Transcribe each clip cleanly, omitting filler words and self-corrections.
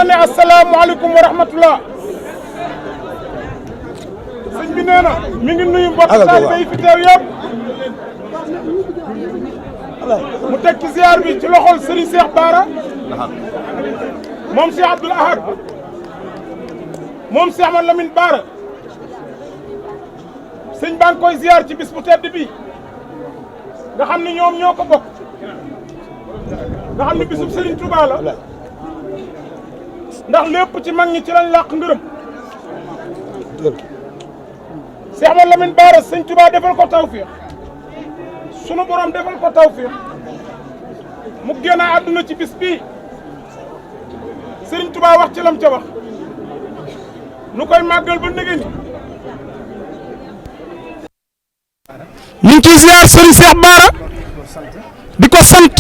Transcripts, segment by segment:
ne asalaamaaleykum wa rahmatullah. sëñ bi nee na mi ngi nuyu mbokk taalibe yi fi teew yëpp. mu teg ci ziar bi ci loxol Serigne Cheikh Bara moom Cheikh Abdoul Ahad moom Cheikh Ahmad Lamine Bara sëñ baa ngi koy ziar ci bis bu tedd bi nga xam ne ñoom ñoo ko bokk nga xam ne bisub Serigne Touba la ndax lépp ci mag ñi ci lañ làq ngërëm Cheikh Ahmad Lamine Bara sëñ Touba defal ko tawfiix sunu borom defal ko tawfiix mu génn àdduna ci bis bii Serigne Touba wax ci lam ca wax nu koy màggal ba ndege ni ñu ngi ciy ziar Serigne Cheikh Bara di ko sant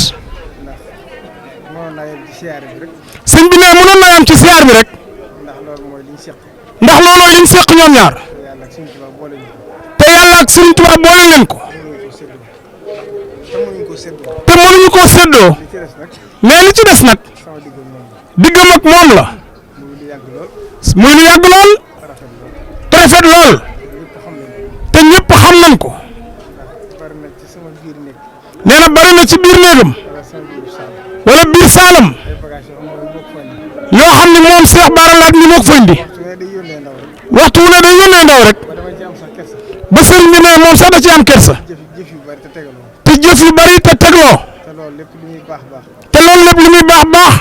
sëñ bi ne mënoon na yam ci ziar bi rek ndax looloo liñ seq ñoom ñaar te yàlla ak Serigne Touba boole leen ko te mënuñu koo séddoo mais li ci des nag diggam ak moom la muy lu yàgg lool te rafet lool te ñëpp xam nañ ko nee na bari na ci biir néegam wala biir saalam yoo xam ne moom Cheikh Bara Laat ni moo ko fa indi waxtu wu ne day yónnee ndaw rek ba sëriñ bi ne moom sax da ci am kersa te jëf yu bari te tegloo te loolu lépp lu muy baax baax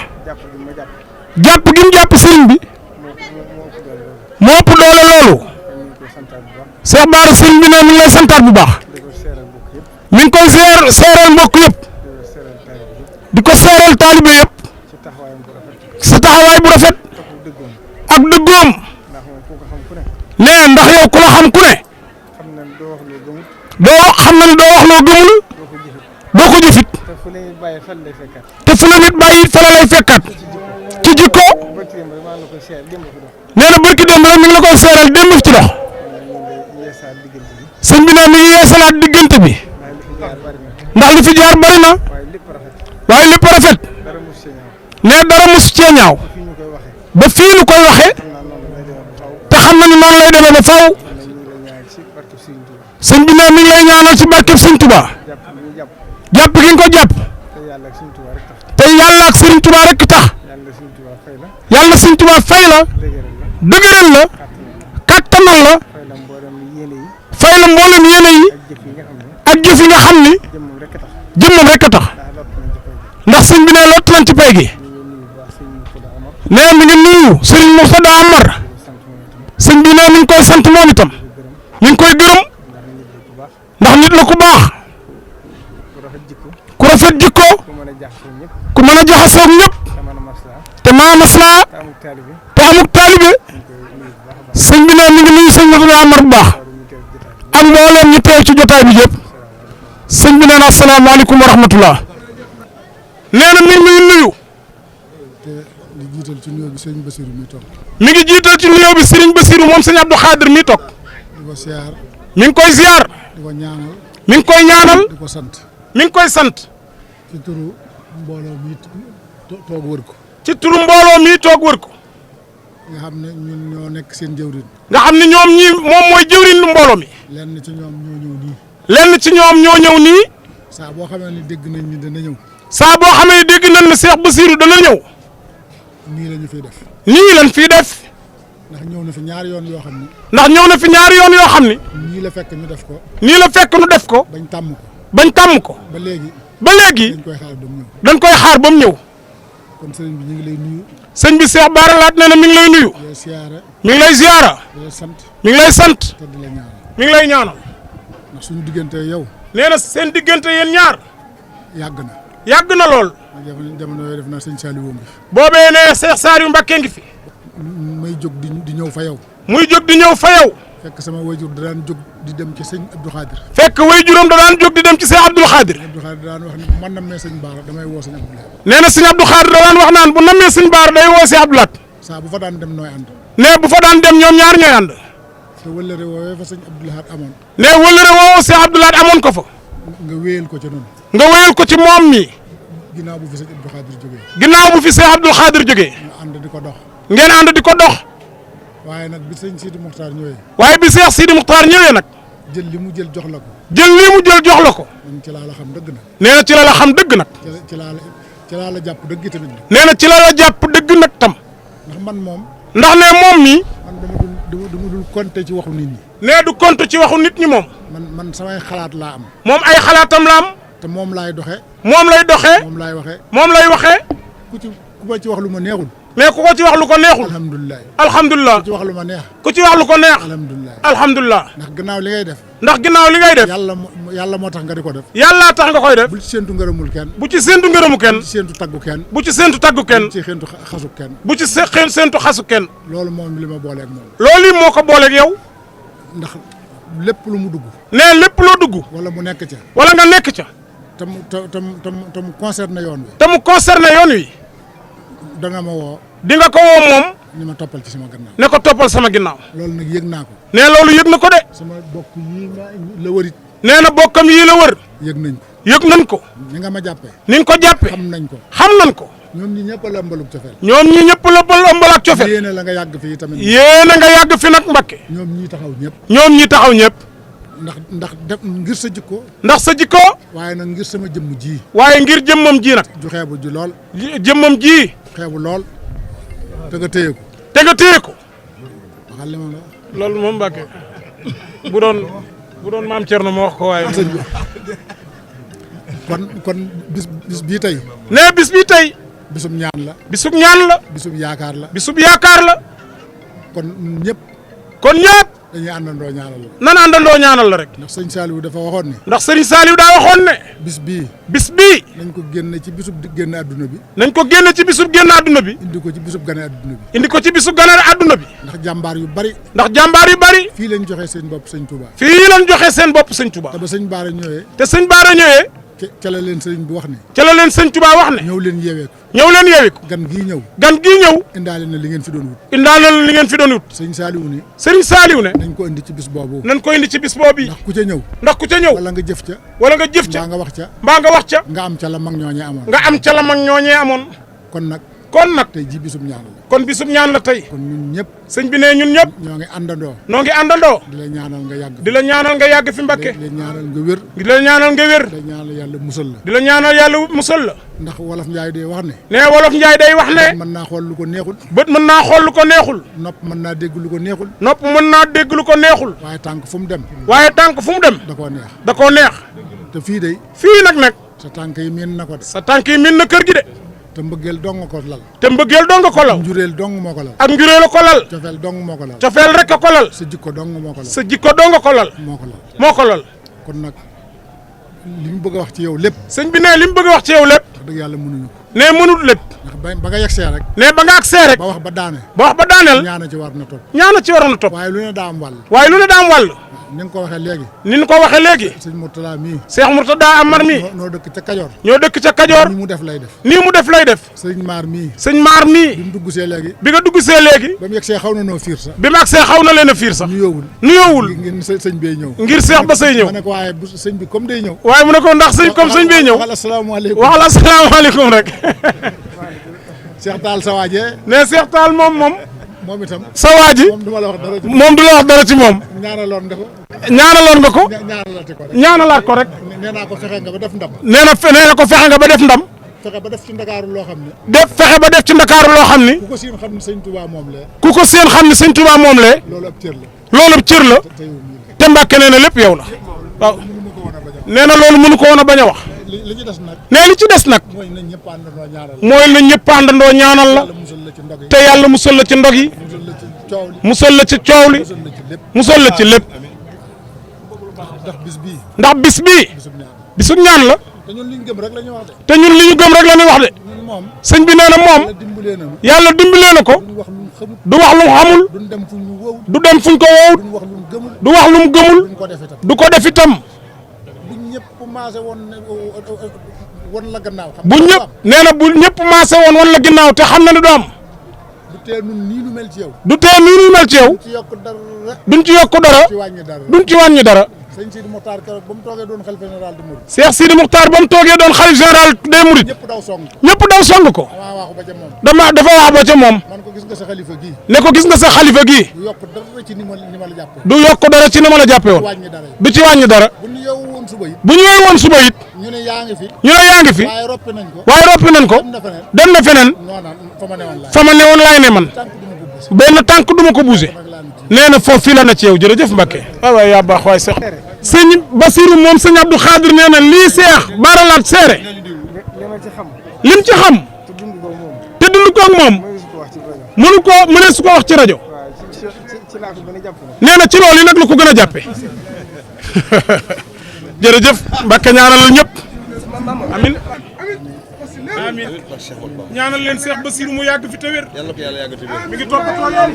jàpp gi mu jàpp sëriñ bi moo ëpp doole loolu Cheikh Bara sëriñ bi ne mi ngi lay santaat bu baax mi ngi koy seeral mbokk yëpp di ko seeral taalibe yëpp sa taxawaay bu rafet ak dëggoom nee ndax yow ku la xam ku ne xam na ni doo wax loo gëmul doo ko jëfit te fu la nit bàyyi fa la lay fekkaat ci jikko nee na barki démb rek mi ngi la koy seeral démb fi ci dox sëñ bi ne mi ngi yeesalaat diggante bi ndax li fi jaar bari na waaye lépp rafet nee dara mos cee ñaaw ba fii ñu koy waxee te xam na ni noonu lay demee ba faw sëñ bi ne mi ngi lay ñaanal ci barkeb sëñ Touba jàpp gi nga ko jàpp te yàlla ak sëriñ Touba rek tax yàlla sëñ Touba fay la dëgëral la kattanal la fay la mboolem yéene yi ak jëf yi nga xam ni jëmmam rek a tax ndax sëñ bi ne lott nañ ci pay gi nee mi ngi nuyu Serigne Mourtada Amar sëñ bi ne mi ngi koy sant moom itam mi ngi koy gërëm ndax nit la ku baax ku rafet jikko ku mën a jaxasoog ñëpp te mën a maslaa te amuk taalibe sëñ bi ne mi ngi nuyu sëñ Mourtada Amar bu baax ak mbooleem ñi teew ci jotaay bi yëpp sëñ bi nee na asalaamaaleykum wa rahmatullah nee na mi ngi nuyu di jiital ci nuyoo bi sëñ Bassirou mi toog mi ngi jiital ci nuyoo bi Serigne Bassirou moom sëñ Abdou Khadir mi toog di ko siyaar mi ngi koy ziar di ko ñaanal mi ngi koy ñaanal di ko sant mi ngi koy sant ci turu mbooloo mi toog wër ko ci turu mbooloo mi toog wër ko nga xam ne ñun ñoo nekk seen jëwriñ nga xam ne ñoom ñi moom mooy jëwriñ lu mbooloo mi lenn ci ñoom ñoo ñëw nii lenn ci ñoom ñoo ñëw nii saa boo xamee ni dégg nañ ni dana ñëw saa boo xamee ne dégg nañ ne Cheikh Bassirou dana ñëw nii la ñu fiy def nii lañ fiy def ndax ñëw na fi ñaari yoon yoo xam ni ndax ñëw na fi ñaari yoon yoo xam ni nii la fekk ñu def ko nii la fekk nu def ko bañ tàmm ko ba léegi dañ koy xaar ba mu ñëw dañ koy xaar ba mu ñëw kon sëriñ bi ñu ngi lay nuyu sëñ bi Cheikh Bara Laat nee na mi ngi lay nuyu di la siyaare mi ngi lay ziara di la sant mi ngi lay sant te di la ñaanal mi ngi lay ñaanal ndax suñu diggante yow nee na seen diggante yéen ñaar yàgg na yàgg na lool jamono yooyu def naa sëñ Saliou ngi fi boobee ne Cheikh Saliou Mbacké ngi fi may jóg di ñëw fa yow muy jóg di ñëw fa yow fekk sama wayjur da daan jóg di dem ci sëñ Abdou Khadir fekk wayjuram da daan jóg di dem ci sëñ Abdou Khadir Abdou Khadir daan wax ni bu ma nammee sëñ Bara damay woo sëñ Abdou Lahat nee na sëñ Abdou Khadir da daan wax naan bu nammee sëñ Bara day woo sëñ Abdou Lahat saa bu fa daan dem nooy ànd ne bu fa daan dem ñoom ñaar ñooy ànd te wëllëre woowee fa sëñ Abdou Lahat amoon ne wëllëre woo sëñ Abdou Lahat amoon ko fa nga wéyal ko ca noonu nga wéyal ko ci moom mi ginnaaw bu fi sëñ Abdou Khadir jógee ginnaaw bu fi sëñ Abdou Khadir jógee ñu ànd di ko dox. ngeen ànd di ko dox. waaye nag bi sëñ Sidi Muxtaar ñëwee. waaye bi Seex Sidi Muxtaar ñëwee nag. jël li mu jël jox la ko. jël lii mu jël jox la ko. man ci laa la xam dëgg nag. nee na ci la la xam dëgg nag. ci laa la jàpp dëgg tamit. nee na ci la la jàpp dëgg nag tam. ndax man moom. ndax ne moom mii. man dama dul compter ci waxu nit ñi. nee du compter ci waxu nit ñi moom. man samay xalaat laa am. moom ay xalaatam la am. te moom laay doxee. moom lay doxee. moom laay waxee. moom lay waxee. ku ma ci wax lu ma neexul. mais ku ko ci wax lu ko neexul. alhamdulilah. alhamdulilah. ku ci wax lu ma neex. ku ci wax lu ko neex. alhamdulilah. alhamdulilah. ndax gannaaw li ngay def. ndax ginnaaw li ngay def. yàlla moo tax nga di ko def. yàllaa tax nga koy def. bu ci séentu ngërëmul kenn. bu ci séentu ngërëmu kenn. bu ci séentu taggu kenn. bu ci séentu taggu kenn. bu ci séentu xasu kenn. bu ci séentu xasu kenn. loolu moom li ma booleeg moom. loolu yi moo ko booleeg yow. ndax lépp lu mu dugg. nee lépp loo dugg. wala mu nekk ca. wala nga nekk ca. te mu concerné yoon wi. te mu concerné yoon wi. danga ma woo. di nga ko woo moom. ni ma toppal ci sama gannaaw. ne ko toppal sama ginnaaw. loolu nag yëg naa ko. nee loolu yëg na ko de. sama bokk yii la wërit. nee na bokkam yii la wër. yëg nañ ko. yëg nañ ko. ni nga ma jàppee. ni nga ko jàppee. xam nañ ko. xam nañ ko. ñoom ñi ñëpp a la ëmbalug cofeel. ñoom ñi ñëpp la ëmbal ak cofeel. yéene la nga yàgg fii tamit. yéene nga yàgg fi nag Mbàkke. ñoom ñii taxaw ñëpp. ñoom ñi taxaw ñëpp. ndax def ngir sa jikko. ndax sa jikko. waaye nag ngir sama jëmm ji. waaye ngir jëmmam ji nag. ju xeebu ji lool. jëmmam ji. xeebu lool. te nga téye ko. te nga téye ko. waxal li ma la. loolu moom Mbàkke bu doon maam Thierno ma wax ko waaye. kon bis bii tey. nee bis bii tey. bisub ñaan la. bisub ñaan la. bisub yaakaar la. bisub yaakaar la. kon ñëpp. kon ñëpp. dañuy àndandoo ñaanal la. nan àndandoo ñaanal la rek. ndax sëñ Saliou dafa waxoon ne. ndax sëriñ Saliou daa waxoon ne. bis bii. nañ ko génne ci bisub génn àdduna bi. nañ ko génne ci bisub génn àdduna bi. indi ko ci bisub gane àdduna bi. indi ko ci bisub gane àdduna bi. ndax jàmbaar yu bari. fii lañ joxe seen bopp sëñ Touba. fii lañ joxe seen bopp sëñ Touba. te ba sëñ Baara ñëwee. ca la leen sëriñ bi wax ne. ca la leen sëñ Touba wax ne. ñëw leen yeewee ko. gan gii ñëw. indaale na li ngeen fi doon wut. sëñ Saliou ne. nañ ko indi ci bis boobu. nañ ko indi ci bis boobu. ndax ku ca ñëw. wala nga jëf ca. mbaa nga wax ca. nga am ca la mag ñooñee amoon. kon nag. tey ji bisub ñaan la. kon bisub ñaan la tey. kon ñun ñëpp. sëñ bi ne ñun ñëpp. ñoo ngi àndandoo. di la ñaanal nga yàgg. fi Mbàkke. di la ñaanal nga wér. di la ñaanal yàlla musal la. di la ñaanal yàlla musal la. ndax wolof Njaay day wax ne. wolof Njaay day wax ne. mën naa xool lu ko neexul. bët mën naa xool lu ko neexul. nopp mën naa dégg lu ko neexul. waaye tànk fu mu dem. da koo neex. te fii nag. sa tànk yi miin na ko de. sa tànk yi miin na kër gi de. te mbëggeel dong ko lal. njureel dong moo ko lal. ak njureel ko lal. cofeel dong moo ko lal. cofeel rek ko lal. sa jikko dong moo ko lal. sa jikko dong ko lal. moo ko lal. kon nag li mu bëgg a wax ci yow lépp. sëñ bi ne li mu bëgg a wax ci yow lépp. wax dëgg yàlla mënuñu ko. ne mënut lépp. ndax ba nga yegsee rek. ba nga agsee rek. ba wax ba daaneel. ñaana ci war na topp. waaye lu ne daa am wàll. ni nga ko waxee léegi. sëñ Mourtada mii. Cheikh Mourtada Amar mii. ñoo dëkk ca Kajoor. nii mu def lay def. sëñ Maar mii. bi mu dugg see léegi. bi nga dugg see léegi. ba mu yegsee xaw na noo fiir sax. nuyoowul. ngir sëñ bee ñëw. ngir Cheikh ba say ñëw. ma ne ko waaye bu sëñ bi comme day ñëw. waaye mu ne ko ndax sëñ comme sëñ bee ñëw. waxal asalaamaaleykum rek. Cheikh Tall sa waajee. ne Cheikh Tall moom itam. sa waa ji moom du la wax dara ci moom. ñaanaloon nga ko. ñaanalaat ko rek. nee naa ko fexe nga ba def ndam. nee na fexe nga ba def ndam. fexe ba def ci Ndakaaru loo xam ne. fexe ba def ci Ndakaaru loo xam ni. ku ko seen xam ne sëñ Touba moom lee. loolu ab cër la. te Mbàkke nee na lépp yow la. waaw nee na loolu mënu ko woon a bañ a wax. li ci des nag. nee li ci des nag. mooy na ñëpp àndandoo ñaanal la. te yàlla musal la ci ndog yi. musal la ci coow li. musal la ci lépp. ndax bis bii. bisu ñaan la. te ñun li ñu gëm rek la ñuy wax de. sëñ bi nee na moom. yàlla dimbalee na ko. du wax lu mu xamul. du dem fuñ ko wowut. du wax lu mu gëmul. du ko def itam. bu ñëpp nee na bu ñëpp maase woon wan la ginnaaw te xam na ne du am. du tee nun nii nu mel ci yow. duñ ci yokk dara. duñ ci wàññi dara. sëñ Sidi Muxtaar keroog ba mu toogee doon xalifa général des Mourides. Cheikh Sidi Muxtaar ba mu toogee doon xalif général des Mourides. ñëpp daw song. ñëpp daw song ko. dafa wax ba ca moom. man ko gis nga sa xalifa gii. ne ko gis nga sa xalifa gii. du yokk dara ci ni ma la jàppee. du yokk dara ci ni ma la jàppee woon. du ci wàññi dara. bu ñu yeewu woon suba it. bu ñu yeewu woon suba it. ñu ne yaa ngi fi. waaye roppi nañ ko. dem na feneen. fa ma newoon laay ne man. benn tànk du ma ko bougé. nee na foofu fii la na ci yow jërëjëf Mbacke. waaw waaw yaa baax waay sax. sëñ Basiru moom sëñ Abdou Khadir nee na lii Seex Bara Laat seere. lim ci xam. te dund ko ak moom. mënees su ko wax ci rajo. nee na ci loolu yi nag la ko gën a jàppee. jërëjëf Mbacke ñaanal ñëpp. amin amin ñaanal leen Seex Basiru mu yàgg fi te wér. mi ngi toppatoo yoon.